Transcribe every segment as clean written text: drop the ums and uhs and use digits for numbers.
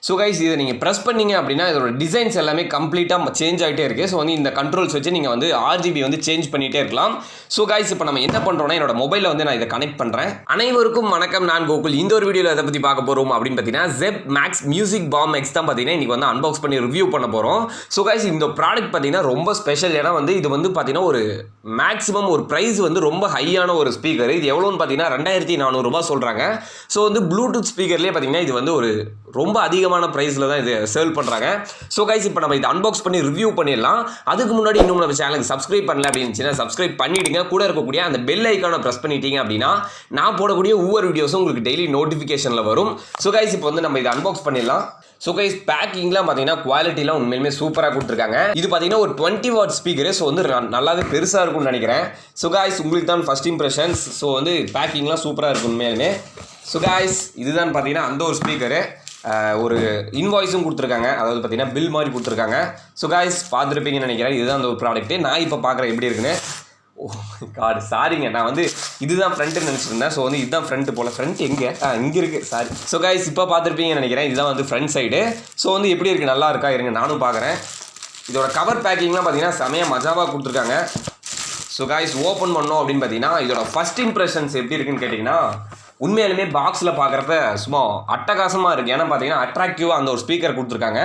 So guys இதை நீங்கள் press பண்ணிங்க அப்படின்னா இதோட டிசைன்ஸ் எல்லாமே கம்ப்ளீட்டாக சேஞ்ச் ஆகிட்டே இருக்குது. ஸோ வந்து இந்த கண்ட்ரோல்ஸ் வச்சு நீங்கள் வந்து RGB வந்து சேஞ்ச் பண்ணிகிட்டே இருக்கலாம். ஸோ கைஸ் இப்போ நம்ம என்ன பண்ணுறோம்னா என்னோட மொபைலில் வந்து நான் இதை கனெக்ட் பண்ணுறேன். அனைவருக்கும் வணக்கம், நான் கோகுல். இந்த ஒரு வீடியோவில் எதை பற்றி பார்க்க போகிறோம் அப்படின்னு பார்த்தீங்கன்னா Zeb-Music Bomb X தான் பார்த்தீங்கன்னா இன்றைக்கி வந்து அன்பாக்ஸ் பண்ணி ரிவ்யூ பண்ண போகிறோம். ஸோ கைஸ் இந்த ப்ராடக்ட் பார்த்தீங்கன்னா ரொம்ப ஸ்பெஷல். ஏன்னா வந்து இது வந்து பார்த்தீங்கன்னா ஒரு மேக்ஸிமம் ஒரு ப்ரைஸ் வந்து ரொம்ப ஹையான ஒரு ஸ்பீக்கர். இது எவ்வளோன்னு பார்த்தீங்கன்னா 2400 சொல்கிறாங்க. ஸோ வந்து ப்ளூடூத் ஸ்பீக்கர்லேயே பார்த்தீங்கன்னா இது வந்து ஒரு ரொம்ப அதிகமான ப்ரைஸில் தான் இது சேல் பண்ணுறாங்க. ஸோ கைஸ் இப்போ நம்ம இதை அன்பாக்ஸ் பண்ணி ரிவ்யூ பண்ணிடலாம். அதுக்கு முன்னாடி இன்னும் நம்ம சேனலுக்கு சப்ஸ்கிரைப் பண்ணல அப்படின்னு சப்ஸ்கிரைப் பண்ணிவிடுங்க. கூட இருக்கக்கூடிய அந்த பெல் ஐக்கானை ப்ரெஸ் பண்ணிட்டீங்க அப்படின்னா நான் போடக்கூடிய ஒவ்வொரு வீடியோஸும் உங்களுக்கு டெய்லி நோட்டிஃபிகேஷனில் வரும். ஸோ கைஸ் இப்போ வந்து நம்ம இதை அன்பாக்ஸ் பண்ணிடலாம். ஸோ கைஸ் பேக்கிங்லாம் பார்த்தீங்கன்னா குவாலிட்டிலாம் உண்மையிலுமே சூப்பராக கொடுத்துருக்காங்க. இது பார்த்தீங்கன்னா ஒரு 20 வாட் ஸ்பீக்கர். ஸோ வந்து நல்லாவே பெருசாக இருக்கும்னு நினைக்கிறேன். ஸோ கைஸ் உங்களுக்கு தான் ஃபர்ஸ்ட் இம்ப்ரெஷன்ஸ். ஸோ வந்து பேக்கிங்லாம் சூப்பராக இருக்கும் உண்மையிலுமே. ஸோ கைஸ் இதுதான் பார்த்தீங்கன்னா அந்த ஒரு ஸ்பீக்கரு. ஒரு இன்வாய்ஸும் கொடுத்துருக்காங்க, அதாவது பார்த்தீங்கன்னா பில் மாதிரி கொடுத்துருக்காங்க. ஸோ கைஸ் பார்த்துருப்பீங்கன்னு நினைக்கிறேன். இதுதான் அந்த ஒரு ப்ராடக்ட்டு. நான் இப்போ பார்க்குறேன் எப்படி இருக்குன்னு. ஓ கார்டு சாரிங்க, நான் வந்து இதுதான் ஃப்ரண்ட்டுன்னு நினச்சிருந்தேன். ஸோ வந்து இதுதான் ஃப்ரண்ட்டு போல். ஃப்ரண்ட் எங்கே இங்கே இருக்குது, சாரி. ஸோ கைஸ் இப்போ பார்த்துருப்பீங்கன்னு நினைக்கிறேன். இதுதான் வந்து ஃப்ரண்ட் சைடு. ஸோ வந்து எப்படி இருக்குது, நல்லா இருக்கா இருங்க நானும் பார்க்குறேன். இதோட கவர் பேக்கிங்லாம் பார்த்தீங்கன்னா செமையாக மஜாவாக கொடுத்துருக்காங்க. ஸோ கைஸ் ஓப்பன் பண்ணோம் அப்படின்னு பார்த்தீங்கன்னா இதோட ஃபஸ்ட் இம்ப்ரெஷன்ஸ் எப்படி இருக்குன்னு கேட்டிங்கன்னா உண்மையாலுமே பாக்ஸில் பார்க்குறப்ப சும்மா அட்டகாசமாக இருக்குது. ஏன்னா பார்த்தீங்கன்னா அட்ராக்டிவாக அந்த ஒரு ஸ்பீக்கர் கொடுத்துருக்காங்க.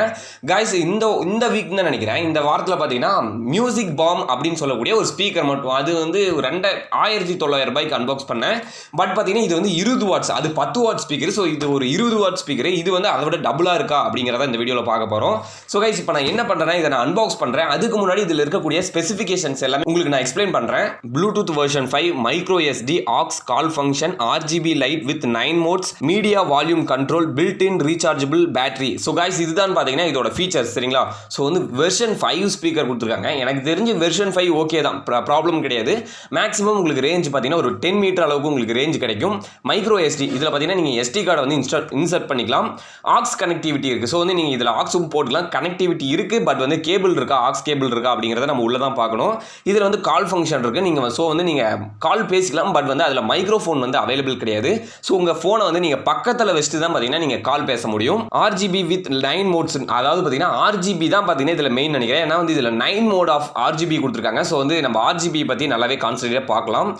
கைஸ் இந்த வீக் தான் நினைக்கிறேன், இந்த வாரத்தில் பார்த்தீங்கன்னா மியூசிக் பாம் அப்படின்னு சொல்லக்கூடிய ஒரு ஸ்பீக்கர் மட்டும் அது வந்து 1900 ரூபாய்க்கு அன்பாக்ஸ் பண்ணேன். பட் பார்த்தீங்கன்னா இது வந்து 20 வாட்ஸ், அது 10 வாட் ஸ்பீக்கர். ஸோ இது ஒரு 20 வாட் ஸ்பீக்கர். இது வந்து அதை விட டபுளாக இருக்கா அப்படிங்கிறத இந்த வீடியோவில் பார்க்க போகிறோம். ஸோ கைஸ் இப்போ நான் என்ன பண்ணுறேன்னா இதை நான் அன்பாக்ஸ் பண்ணுறேன். அதுக்கு முன்னாடி இதில் இருக்கக்கூடிய ஸ்பெசிஃபிகேஷன்ஸ் எல்லாமே உங்களுக்கு நான் எக்ஸ்பிளைன் பண்ணுறேன். Bluetooth version 5, micro SD, aux call function, RGB light with 9 modes, media volume control, built in rechargeable battery. So guys இதுதான் பார்த்தீங்கன்னா இதோட ஃபீச்சர்ஸ் சரிங்களா. ஸோ வந்து வெர்ஷன் 5 ஸ்பீக்கர் கொடுத்துருக்காங்க. எனக்கு தெரிஞ்ச வெர்ஷன் 5 ஓகே தான், ப்ராப்ளம் கிடையாது. மேக்ஸிமம் உங்களுக்கு ரேஞ்ச் பார்த்தீங்கன்னா ஒரு 10 மீட்டர் அளவுக்கு உங்களுக்கு ரேஞ்ச் கிடைக்கும். மைக்ரோ SD இதில் பார்த்தீங்கன்னா நீங்கள் SD கார்டை வந்து இன்சர்ட் பண்ணிக்கலாம். ஆக்ஸ் கனெக்டிவிட்டி இருக்குது. ஸோ வந்து நீங்கள் இதில் ஆக்ஸும் போட்டுக்கலாம். கனெக்டிவிட்டி இருக்குது, பட் வந்து கேபிள் இருக்கா, ஆக்ஸ் கேபிள் இருக்கா அப்படிங்கிறத நம்ம உள்ள தான் பார்க்கணும். இதில் வந்து கால் ஃபங்க்ஷன் இருக்குது. நீங்கள் ஸோ வந்து நீங்கள் கால் பேசிக்கலாம், பட் வந்து அதில் மைக்ரோஃபோன் வந்து அவைலபிள் கிடையாது. ஸோ உங்கள் ஃபோனை வந்து நீங்கள் பக்கத்தில் வச்சுட்டு தான் பார்த்தீங்கன்னா நீங்கள் கால் பேச முடியும். RGB with 9 modes, அதாவது பார்த்தீங்கன்னா RGB தான் பார்த்தீங்கன்னா இதில் மெயின் நினைக்கிறேன். ஏன்னா வந்து இதில் 9 mode ஆஃப் RGB கொடுத்துருக்காங்க. ஸோ வந்து நம்ம RGB பற்றி நல்லாவே கான்சன்ட்ரேட்டாக பார்க்கலாம்.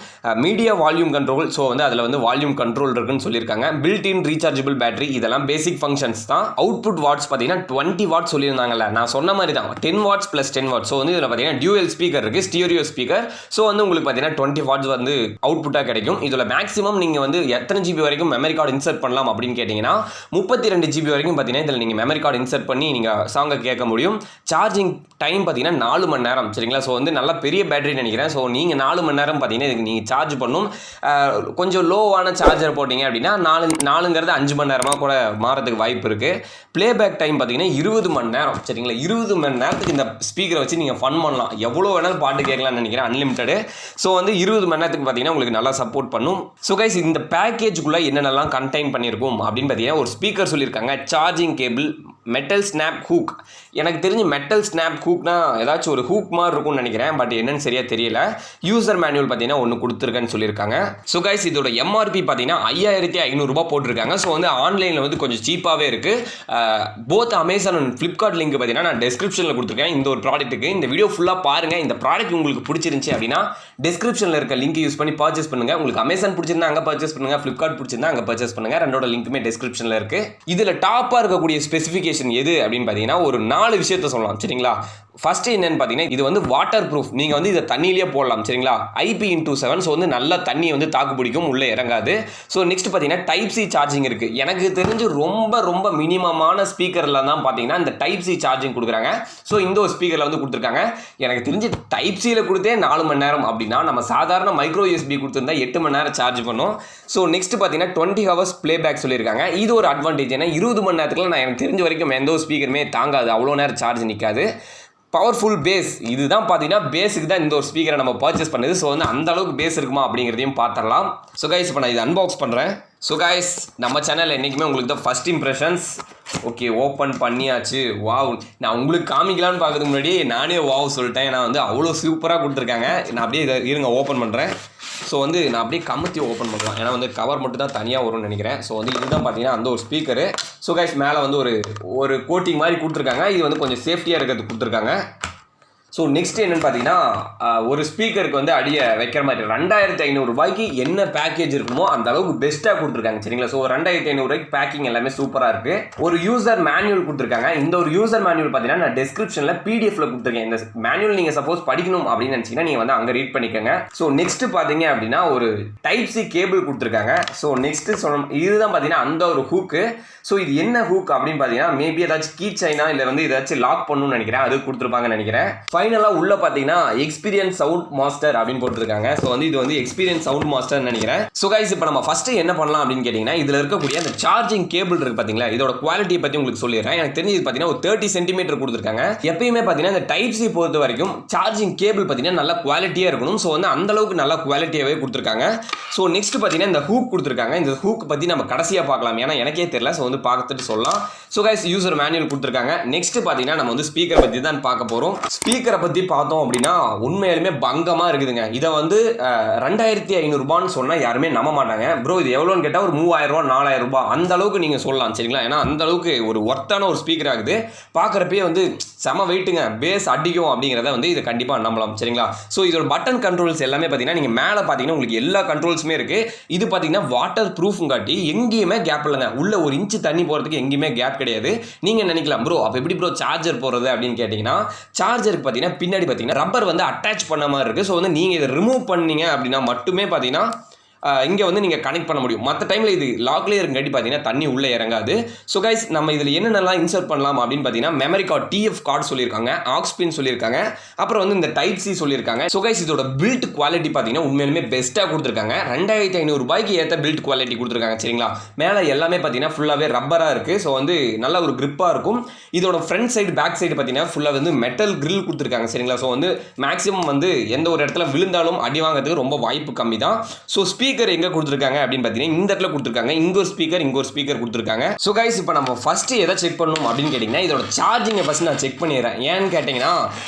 மீடியா வால்யூம் கண்ட்ரோல், ஸோ வந்து அதில் வந்து வால்யூம் கண்ட்ரோல் இருக்குன்னு சொல்லியிருக்காங்க. பில்ட் இன் ரீசார்ஜபிள் பேட்டரி, இதெல்லாம் பேசிக் ஃபங்க்ஷன்ஸ் தான். அவுட்புட் வாட்ஸ் பார்த்தீங்கன்னா 20 வாட் சொல்லியிருந்தாங்கல்ல, நான் சொன்ன மாதிரி தான் 10 வாட்ஸ் + 10 வாட். ஸோ வந்து இதில் பார்த்தீங்கன்னா டியூவல் ஸ்பீக்கர் இருக்குது, ஸ்டீரியோ ஸ்பீக்கர். ஸோ வந்து உங்களுக்கு பார்த்தீங்கன்னா 20 வாட்ஸ் வந்து அவுட்புட்டாக கிடைக்கும். இதில் மேக்ஸிமம் நீங்கள் வந்து எத்தனை GB வரைக்கும் மெமரி கார்டு இன்சர்ட் பண்ணலாம் அப்படின்னு கேட்டிங்கன்னா 32 GB வரைக்கும் பார்த்தீங்கன்னா இதில் நீங்கள் மெமரி கார்டு இன்சர்ட் பண்ணி நீங்கள் சாங்கை கேட்க முடியும். சார்ஜிங் டைம் பார்த்தீங்கன்னா 4 மணி நேரம் சரிங்களா. ஸோ வந்து நல்ல பெரிய பேட்டரி நினைக்கிறேன். ஸோ நீங்கள் 4 மணி நேரம் பார்த்தீங்கன்னா இதுக்கு நீங்கள் சார்ஜ் பண்ணும். கொஞ்சம் லோவான சார்ஜர் போட்டிங்க அப்படின்னா 4ங்கிறது 5 மணி நேரமாக கூட மாறதுக்கு வாய்ப்பு இருக்குது. ப்ளேபேக் டைம் பார்த்தீங்கன்னா 20 மணி நேரம் சரிங்களா. 20 மணி நேரத்துக்கு இந்த ஸ்பீக்கரை வச்சு நீங்கள் ஃபன் பண்ணலாம். எவ்வளோ வேணாலும் பாட்டு கேட்கலாம்னு நினைக்கிறேன், அன்லிமிட்டடு. ஸோ வந்து 20 மணி நேரத்துக்கு பார்த்தீங்கன்னா உங்களுக்கு நல்லா சப்போர்ட் பண்ணும். ஸோ கைஸ் இந்த பேக்கேஜுக்குள்ளே என்னென்னலாம் கண்டெயின் பண்ணியிருக்கும் அப்படின்னு பார்த்தீங்கன்னா ஒரு ஸ்பீக்கர் சொல்லியிருக்காங்க, charging cable, metal snap hook. எனக்கு தெரிஞ்சு மெட்டல் ஸ்னாப் ஹூக்னா ஏதாச்சும் ஒரு ஹூக் மாதிரி இருக்கும்னு நினைக்கிறேன், பட் என்னன்னு சரியாக தெரியல. யூசர் மேனுவல் பார்த்தீங்கன்னா ஒன்று கொடுத்துருக்கேன்னு சொல்லியிருக்காங்க. ஸோ கைஸ் இதோட MRP பார்த்தீங்கன்னா 5500 போட்டிருக்காங்க. ஸோ வந்து ஆன்லைனில் வந்து கொஞ்சம் சீப்பாகவே இருக்குது. Both Amazon and Flipkart link பார்த்தீங்கன்னா நான் டிஸ்கிரிப்ஷனில் கொடுத்துருக்கேன் இந்த ஒரு ப்ராடக்ட்டுக்கு. இந்த வீடியோ ஃபுல்லாக பாருங்கள். இந்த ப்ராடக்ட் உங்களுக்கு பிடிச்சிருந்துச்சி அப்படின்னா டிஸ்கிரிப்ஷனில் இருக்க லிங்க் யூஸ் பண்ணி பர்ச்சேஸ் பண்ணுங்கள். உங்களுக்கு அமேசான் பிடிச்சிருந்தா அங்கே பர்ச்சேஸ் பண்ணுங்கள், ஃப்ளிப்கார்ட் பிடிச்சிருந்தா அங்கே பர்ச்சேஸ் பண்ணுங்கள். ரெண்டோட லிங்க்குமே டிஸ்கிரிப்ஷனில் இருக்குது. இதில் டாப்பாக இருக்கக்கூடிய ஸ்பெசிஃபிகேஷன் எது அப்படின்னு பார்த்தீங்கன்னா ஒரு 4 விஷயத்தை சொல்லலாம் சரிங்களா. ஃபர்ஸ்ட் என்னன்னு பார்த்தீங்கன்னா இது வந்து வாட்டர் ப்ரூஃப். நீங்கள் வந்து இதை தண்ணியிலேயே போடலாம் சரிங்களா. IP/7. ஸோ வந்து நல்லா தண்ணி வந்து தாக்கு பிடிக்கும், உள்ளே இறங்காது. ஸோ நெக்ஸ்ட் பார்த்தீங்கன்னா டைப் C சார்ஜிங் இருக்குது. எனக்கு தெரிஞ்சு ரொம்ப மினிமமான ஸ்பீக்கரில் தான் பார்த்தீங்கன்னா இந்த டைப் C சார்ஜிங் கொடுக்குறாங்க. ஸோ இந்த ஒரு ஸ்பீக்கரில் வந்து கொடுத்துருக்காங்க. எனக்கு தெரிஞ்சு டைப் Cயில் கொடுத்தே 4 மணி நேரம் அப்படின்னா நம்ம சாதாரண மைக்ரோ USB கொடுத்துருந்தா 8 மணி நேரம் சார்ஜ் பண்ணும். ஸோ நெக்ஸ்ட் பார்த்தீங்கன்னா 20 ஹவர்ஸ் ப்ளேபேக் சொல்லியிருக்காங்க. இது ஒரு அட்வான்டேஜ். ஏன்னா 20 மணி நேரத்துக்குலாம் நான் எனக்கு தெரிஞ்ச வரைக்கும் எந்த ஒரு ஸ்பீக்கருமே தாங்காது, அவ்வளோ நேரம் சார்ஜ் நிற்காது. பவர்ஃபுல் பேஸ், இதுதான் பார்த்தீங்கன்னா பேஸுக்கு தான் இந்த ஒரு ஸ்பீக்கரை நம்ம பர்ச்சேஸ் பண்ணுது. ஸோ வந்து அந்த அளவுக்கு பேஸ் இருக்குமா அப்படிங்கிறதையும் பார்த்துடலாம். ஸோ கைஸ் இப்போ நான் இதை அன்பாக்ஸ் பண்ணுறேன். ஸோ கைஸ் நம்ம சேனலில் என்றைக்குமே உங்களுக்கு தான் ஃபஸ்ட் இம்ப்ரெஷன்ஸ். ஓகே ஓப்பன் பண்ணியாச்சு. வாவ், நான் உங்களுக்கு காமிக்கலான்னு பார்க்கறதுக்கு முன்னாடி நானே வாவ் சொல்லிட்டேன். ஏன்னா வந்து அவ்வளோ சூப்பராக கொடுத்துருக்காங்க. நான் அப்படியே இதை இருங்க ஓப்பன் பண்ணுறேன். ஸோ வந்து நான் அப்படியே கமுத்தி ஓப்பன் பண்ணலாம், ஏன்னா வந்து கவர் மட்டும் தான் தனியாக வரும்னு நினைக்கிறேன். ஸோ வந்து இதுதான் பார்த்தீங்கன்னா அந்த ஒரு ஸ்பீக்கரு. ஸோ கைஸ் மேலே வந்து ஒரு கோட்டிங் மாதிரி கொடுத்துருக்காங்க. இது வந்து கொஞ்சம் சேஃப்டியாக இருக்கிறது கொடுத்துருக்காங்க. ஸோ நெக்ஸ்ட் என்னென்னு பார்த்தீங்கன்னா ஒரு ஸ்பீக்கருக்கு வந்து அடியை வைக்கிற மாதிரி 2500 ரூபாய்க்கு என்ன பேக்கேஜ் இருக்குமோ அந்த அளவுக்கு பெஸ்ட்டாக கொடுத்துருக்காங்க சரிங்களா. ஸோ 2500 ரூபாய்க்கு பேக்கிங் எல்லாமே சூப்பராக இருக்குது. ஒரு யூசர் மேனுவல் கொடுத்துருக்காங்க. இந்த ஒரு யூசர் மேனுவல் பார்த்தீங்கன்னா நான் டிஸ்கிரிப்ஷனில் பிடிஎஃப்ல கொடுத்துருக்கேன். இந்த மேனுவல் நீங்கள் சப்போஸ் படிக்கணும் அப்படின்னு நினச்சிங்கன்னா நீங்கள் வந்து அங்கே ரீட் பண்ணிக்கோங்க. ஸோ நெக்ஸ்ட் பார்த்தீங்க அப்படின்னா ஒரு டைப் சி கேபிள் கொடுத்துருக்காங்க. ஸோ நெக்ஸ்ட் இதுதான் பார்த்தீங்கன்னா அந்த ஒரு ஹூக்கு. ஸோ இது என்ன ஹூக் அப்படின்னு பார்த்தீங்கன்னா மேபி ஏதாச்சும் கீ சைனா இல்லை வந்து ஏதாச்சும் லாக் பண்ணணும்னு நினைக்கிறேன், அது கொடுத்துருப்பாங்கன்னு நினைக்கிறேன். ஃபைனலாக உள்ள பார்த்தீங்கன்னா எக்ஸ்பீரியன்ஸ் சவுண்ட் மாஸ்டர் அப்படின்னு போட்டுருக்காங்க. ஸோ வந்து இது வந்து எக்ஸ்பீரியன்ஸ் சவுண்ட் மாஸ்டர்னு நினைக்கிறேன். ஸோ கைஸ் இப்போ நம்ம ஃபர்ஸ்ட் என்ன பண்ணலாம் அப்படின்னு கேட்டிங்கன்னா இதில் இருக்கக்கூடிய அந்த சார்ஜிங் கேபிள் இருக்கு பார்த்தீங்களா, இதோட குவாலிட்டியை பற்றி உங்களுக்கு சொல்லிடுறேன். எனக்கு தெரிஞ்சது பார்த்தீங்கன்னா ஒரு 30 சென்டிமீட்டர் கொடுத்துருக்காங்க. எப்பயுமே பார்த்தீங்கன்னா இந்த டைப் சி பொறுத்த வரைக்கும் சார்ஜிங் கேபிள் பார்த்தீங்கன்னா நல்லா குவாலிட்டியாக இருக்கணும். ஸோ வந்து அந்த அளவுக்கு நல்லா குவாலிட்டியாகவே கொடுத்துருக்காங்க. ஸோ நெக்ஸ்ட் பார்த்தீங்கன்னா இந்த ஹூக் கொடுத்துருக்காங்க. இந்த ஹூக் பற்றி நம்ம கடைசியாக பார்க்கலாம், ஏன்னா எனக்கே தெரியல. ஸோ வந்து பார்த்துட்டு சொல்லலாம். ஸோ கைஸ் யூசர் மேனுவல் கொடுத்துருக்காங்க. நெக்ஸ்ட் பார்த்தீங்கன்னா நம்ம வந்து ஸ்பீக்கரை பற்றி தான் பார்க்க போகிறோம். ஸ்பீக்கரை பற்றி பார்த்தோம் அப்படின்னா உண்மையாலுமே பங்கமாக இருக்குதுங்க. இதை வந்து 2500 ரூபான்னு சொன்னால் யாருமே நம்ப மாட்டாங்க. ப்ரோ இது எவ்வளோன்னு கேட்டால் ஒரு 3000 ரூபா 4000 ரூபாய் அந்த அளவுக்கு நீங்கள் சொல்லலாம் சரிங்களா. ஏன்னா அந்த அளவுக்கு ஒரு ஒர்த்தான ஒரு ஸ்பீக்கர் ஆகுது. பார்க்குறப்பே வந்து செம வெயிட்டுங்க, பேஸ் அடிக்கும் அப்படிங்கிறத வந்து இதை கண்டிப்பாக நம்பலாம் சரிங்களா. ஸோ இதோட பட்டன் கண்ட்ரோல்ஸ் எல்லாமே பார்த்தீங்கன்னா நீங்கள் மேலே பார்த்தீங்கன்னா உங்களுக்கு எல்லா கண்ட்ரோல்ஸுமே இருக்குது. இது பார்த்தீங்கன்னா வாட்டர் ப்ரூஃபும் காட்டி எங்கேயுமே கேப் இல்லைங்க. உள்ள ஒரு இன்ச்சு தண்ணி போகிறதுக்கு எங்கேயுமே கேப் கிடையாது. நீங்கள் நினைக்கலாம் ப்ரோ அப்போ எப்படி ப்ரோ சார்ஜர் போடுறது அப்படின்னு கேட்டிங்கன்னா சார்ஜருக்கு பார்த்தீங்கன்னா பின்னாடி பார்த்தீங்கன்னா ரப்பர் வந்து அட்டாச் பண்ண மாதிரி இருக்குது. ஸோ வந்து நீங்கள் இதை ரிமூவ் பண்ணீங்க அப்படின்னா மட்டுமே பார்த்தீங்கன்னா இங்கே வந்து நீங்கள் கனெக்ட் பண்ண முடியும். மற்ற டைமில் இது லாக்லேயே இருக்காட்டி பார்த்தீங்கன்னா தண்ணி உள்ளே இறங்காது. ஸோ கைஸ் நம்ம இதில் என்னென்னலாம் இன்சர்ட் பண்ணலாம் அப்படின்னு பார்த்தீங்கன்னா மெமரி கார்டு டிஎஃப் கார்டு சொல்லியிருக்காங்க, ஆக்ஸ் பின் சொல்லியிருக்காங்க, அப்புறம் வந்து இந்த டைப் சி சொல்லியிருக்காங்க. ஸோ கைஸ் இதோட பில்ட் குவாலிட்டி பார்த்தீங்கன்னா உண்மையிலுமே பெஸ்ட்டாக கொடுத்துருக்காங்க. 2500 ரூபாய்க்கு ஏற்ற பில்ட் குவாலிட்டி கொடுத்துருக்காங்க சரிங்களா. மேலே எல்லாமே பார்த்தீங்கன்னா ஃபுல்லாகவே ரப்பராக இருக்குது. ஸோ வந்து நல்ல ஒரு கிரிப்பாக இருக்கும். இதோட ஃப்ரண்ட் சைடு பேக் சைடு பார்த்தீங்கன்னா ஃபுல்லாக வந்து மெட்டல் கிரில் கொடுத்துருக்காங்க சரிங்களா. ஸோ வந்து மேக்ஸிமம் வந்து எந்த ஒரு இடத்துல விழுந்தாலும் அடி வாங்கிறதுக்கு ரொம்ப வாய்ப்பு கம்மி தான். ஸோ ஸ்பீக்கர் எங்கே கொடுத்துருக்காங்க அப்படின்னு பார்த்தீங்கன்னா இந்த இடத்துல கொடுத்துருக்காங்க. இங்கே ஒரு ஸ்பீக்கர் கொடுத்துருக்காங்க. ஸோ கைஸ் இப்போ நம்ம ஃபர்ஸ்ட் எதை செக் பண்ணணும் அப்படின்னு கேட்டிங்கன்னா இதோட சார்ஜிங்கை ஃபஸ்ட் நான் செக் பண்ணிடுறேன். ஏன்னு கேட்டிங்கன்னா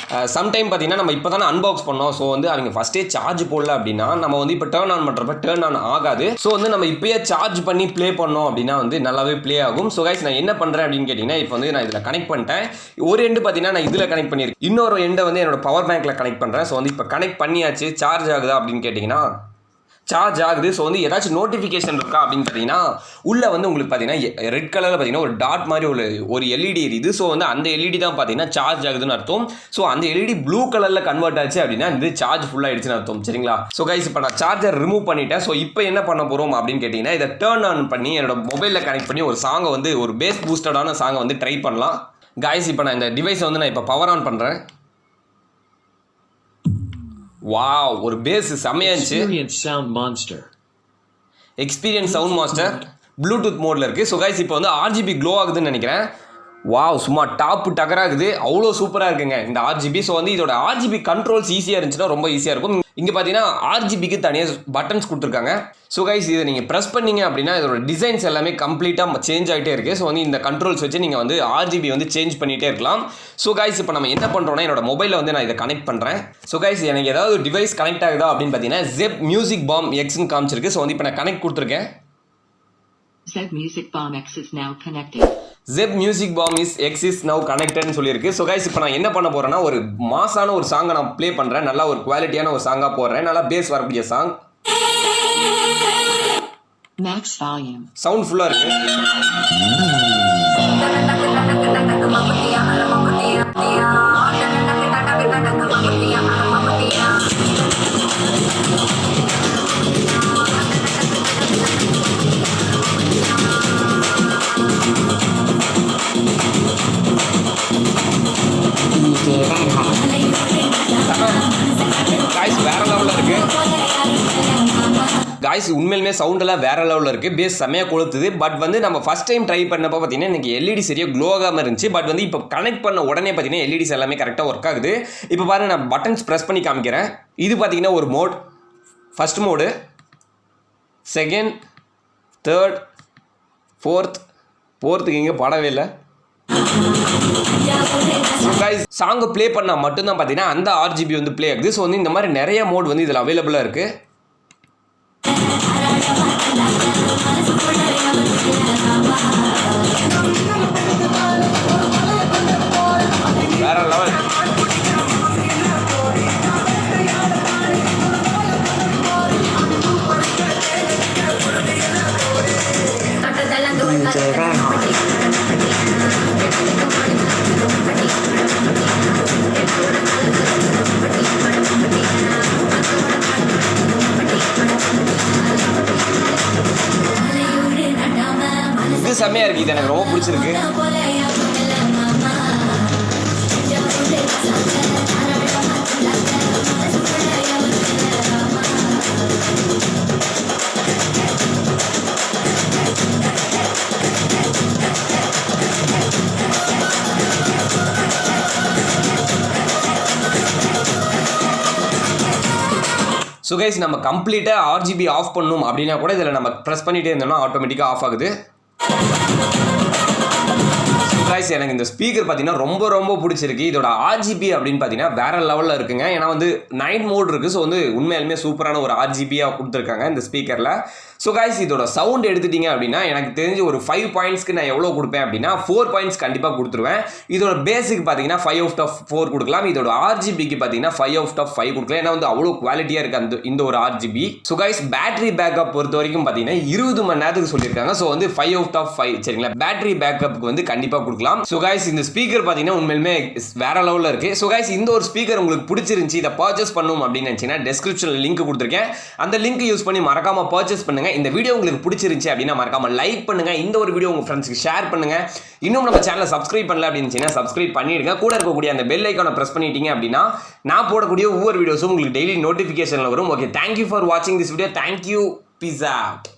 சம்டைம் பார்த்தீங்கன்னா நம்ம இப்போ தானே அன்பாக்ஸ் பண்ணோம். ஸோ வந்து அவங்க ஃபஸ்ட்டே சார்ஜ் போடல அப்படின்னா நம்ம வந்து இப்போ டேர்ன் ஆன் பண்ணுறப்ப டேர்ன் ஆன் ஆகாது. ஸோ வந்து நம்ம இப்போயே சார்ஜ் பண்ணி ப்ளே பண்ணோம் அப்படின்னா வந்து நல்லாவே ப்ளே ஆகும். ஸோ கைஸ் நான் என்ன பண்ணுறேன் அப்படின்னு கேட்டிங்கன்னா இப்போ வந்து நான் இதில் கனெக்ட் பண்ணிட்டேன். ஒரு எண்டு பார்த்தீங்கன்னா நான் இதில் கனெக்ட் பண்ணியிருக்கேன், இன்னொரு எண்டை வந்து என்னோட பவர் பேங்க்கில் கனெக்ட் பண்ணுறேன். ஸோ வந்து இப்போ கனெக்ட் பண்ணியாச்சு. சார்ஜ் ஆகுதா அப்படின்னு கேட்டிங்கன்னா சார்ஜ் ஆகுது. ஸோ வந்து ஏதாச்சும் நோட்டிஃபிகேஷன் இருக்கா அப்படின்னு பார்த்தீங்கன்னா உள்ளே வந்து உங்களுக்கு பார்த்தீங்கன்னா ரெட் கலரில் பார்த்தீங்கன்னா ஒரு டாட் மாதிரி ஒரு எல்இடி எரியுது. ஸோ வந்து அந்த எல்இடி தான் பார்த்தீங்கன்னா சார்ஜ் ஆகுதுன்னு அர்த்தம். ஸோ அந்த எல்இடி ப்ளூ கலரில் கன்வெர்ட் ஆச்சு அப்படின்னா இது சார்ஜ் ஃபுல்லாகிடுச்சுன்னு அர்த்தம் சரிங்களா. ஸோ கைஸ் இப்போ நான் சார்ஜர் ரிமூவ் பண்ணிட்டேன். ஸோ இப்போ என்ன பண்ண போகிறோம் அப்படின்னு கேட்டிங்கன்னா இதை டேர்ன் ஆன் பண்ணி என்னோட மொபைலில் கனெக்ட் பண்ணி ஒரு சாங்கை வந்து ஒரு பேஸ் பூஸ்டடான சாங்கை வந்து ட்ரை பண்ணலாம். கைஸ் இப்போ நான் இந்த டிவைஸை வந்து நான் இப்போ பவர் ஆன் பண்ணுறேன். வாவ் ஒரு பேஸ் செமையா இருந்துச்சு. எக்ஸ்பீரியன்ஸ் சவுண்ட் மாஸ்டர் ப்ளூடூத் மோட்ல இருக்கு. ஸோ கைஸ் இப்போ வந்து ஆர்ஜிபி க்ளோ ஆகுதுன்னு நினைக்கிறேன். வாவ் சும்மா டாப் டக்கராகுது, அவ்வளோ சூப்பராக இருக்குங்க இந்த ஆர்ஜிபி. ஸோ வந்து இதோட ஆர்ஜிபி கண்ட்ரோல்ஸ் ஈஸியாக இருந்துச்சுன்னா ரொம்ப ஈஸியாக இருக்கும். இங்கே பார்த்தீங்கன்னா ஆர்ஜிபிக்கு தனியாக பட்டன்ஸ் கொடுத்துருக்காங்க. ஸோ கைஸ் இதை நீங்கள் ப்ரெஸ் பண்ணீங்க அப்படின்னா இதோட டிசைன்ஸ் எல்லாமே கம்ப்ளீட்டாக சேஞ்ச் ஆகிட்டே இருக்குது. ஸோ வந்து இந்த கண்ட்ரோல்ஸ் வச்சு நீங்கள் வந்து ஆர்ஜிபி வந்து சேஞ்ச் பண்ணிகிட்டே இருக்கலாம். ஸோ கைஸ் இப்போ நம்ம என்ன பண்ணுறோம்னா என்னோட மொபைலில் வந்து நான் இதை கனெக்ட் பண்ணுறேன். ஸோ கைஸ் எனக்கு ஏதாவது ஒரு டிவைஸ் கனெக்ட் ஆகுதா அப்படின்னு பார்த்தீங்கன்னா Zeb-Music Bomb Xன்னு காமிச்சிருக்கு. ஸோ வந்து இப்போ நான் கனெக்ட் கொடுத்துருக்கேன். Zeb-Music Bomb X is now connected. Zeb-Music Bomb X is now connected ன்னு சொல்லியிருக்கு. ஸோ கைஸ் இப்போ நான் என்ன பண்ண போகிறேன்னா ஒரு மாசான ஒரு சாங்கை நான் ப்ளே பண்ணுறேன். நல்லா ஒரு குவாலிட்டியான ஒரு சாங்காக போடுறேன். நல்லா பேஸ் வரக்கூடிய சாங். Max volume. சவுண்ட் ஃபுல்லாக இருக்கு. காய்ஸ் வேற லெவலில் இருக்கு. காய்ஸ் உண்மையிலுமே சவுண்டெல்லாம் வேற லெவலில் இருக்குது. பேஸ் செம்மையாக கொளுத்துது. பட் வந்து நம்ம ஃபஸ்ட் டைம் ட்ரை பண்ணப்போ பார்த்தீங்கன்னா எனக்கு எல்இடி சரியாக க்ளோ ஆகாமல் இருந்துச்சு. பட் வந்து இப்போ கனெக்ட் பண்ண உடனே பார்த்தீங்கன்னா எல்இடிஸ் எல்லாமே கரெக்டாக ஒர்க் ஆகுது. இப்போ பாருங்கள் நான் பட்டன்ஸ் ப்ரெஸ் பண்ணி காமிக்கிறேன். இது பார்த்தீங்கன்னா ஒரு mode, first mode, second, third, ஃபோர்த்துக்கு இங்கே படவே இல்லை. சாங்கை ப்ளே பண்ணால் மட்டும்தான் பார்த்தீங்கன்னா அந்த ஆர்ஜிபி வந்து ப்ளே ஆகுது. ஸோ வந்து இந்த மாதிரி நிறைய மோட் வந்து இதில் அவைலபிளாக இருக்குது. வேற லெவல். இது செம்மையா இருக்கு. இது எனக்கு ரொம்ப பிடிச்சிருக்கு. ஸோ கைஸ் நம்ம கம்ப்ளீட்டாக ஆர்ஜிபி ஆஃப் பண்ணணும் அப்படின்னா கூட இதில் நம்ம ப்ரெஸ் பண்ணிகிட்டே இருந்தோம்னா ஆட்டோமேட்டிக்காக ஆஃப் ஆகுது. கைஸ் எனக்கு இந்த ஸ்பீக்கர் பார்த்தீங்கன்னா ரொம்ப ரொம்ப பிடிச்சிருக்கு. இதோட ஆர்ஜிபி அப்படின்னு பார்த்தீங்கன்னா வேற லெவலில் இருக்குங்க. ஏன்னா வந்து நைட் மோட் இருக்குது. ஸோ வந்து உண்மையாலுமே சூப்பரான ஒரு ஆர்ஜிபியாக கொடுத்துருக்காங்க இந்த ஸ்பீக்கரில். ஸோ கைஸ் இதோட சவுண்ட் எடுத்துட்டீங்க அப்படின்னா எனக்கு தெரிஞ்சு ஒரு 5 பாயிண்ட்ஸ்க்கு நான் எவ்வளோ கொடுப்பேன் அப்படின்னா 4 பாயிண்ட்ஸ் கண்டிப்பாக கொடுத்துருவேன். இதோட பேஸுக்கு பார்த்தீங்கன்னா 5/4 கொடுக்கலாம். இதோட ஆர்ஜிபிக்கு பார்த்தீங்கன்னா 5/5 கொடுக்கலாம். ஏன்னா வந்து அவ்வளோ குவாலிட்டியாக இருக்குது இந்த ஒரு RGB. So guys battery backup பொறுத்த வரைக்கும் பார்த்தீங்கன்னா 20 மணி நேரத்துக்கு சொல்லியிருக்காங்க. ஸோ வந்து 5/5 சரிங்களா. பேட்டரி பேக்கப்புக்கு வந்து கண்டிப்பாக கொடுக்கலாம். ஸோ கைஸ் இந்த ஸ்பீக்கர் பார்த்தீங்கன்னா உண்மையிலுமே வேற லெவலில் இருக்குது. ஸோ கைஸ் இந்த ஒரு ஸ்பீக்கர் உங்களுக்கு பிடிச்சிருந்துச்சு, இதை பர்ச்சேஸ் பண்ணணும் அப்படின்னு நினச்சிங்கன்னா டெஸ்கிரிப்ஷனில் லிங்க் கொடுத்துருக்கேன். அந்த லிங்க் யூஸ் பண்ணி மறக்காம பர்ச்சேஸ் பண்ணுங்க. இந்த வீடியோ உங்களுக்கு பிடிச்சிருந்துச்சு அப்படின்னா மறக்காம லைக் பண்ணுங்க. இந்த ஒரு வீடியோ உங்க ஃப்ரெண்ட்ஸ்க்கு ஷேர் பண்ணுங்க. இன்னும் நம்ம சேனலை சப்ஸ்கிரைப் பண்ணல அப்படின்னு சப்ஸ்கிரைப் பண்ணிடுங்க. கூட இருக்கக்கூடிய அந்த பெல் ஐக்கானை பிரஸ் பண்ணிட்டீங்க அப்படின்னா நான் போடக்கூடிய ஒவ்வொரு வீடியோஸும் உங்களுக்கு டெய்லி நோட்டிஃபிகேஷன்ல வரும். ஓகே, தேங்க்யூ ஃபார் வாட்சிங் this video. Thank you. Peace out.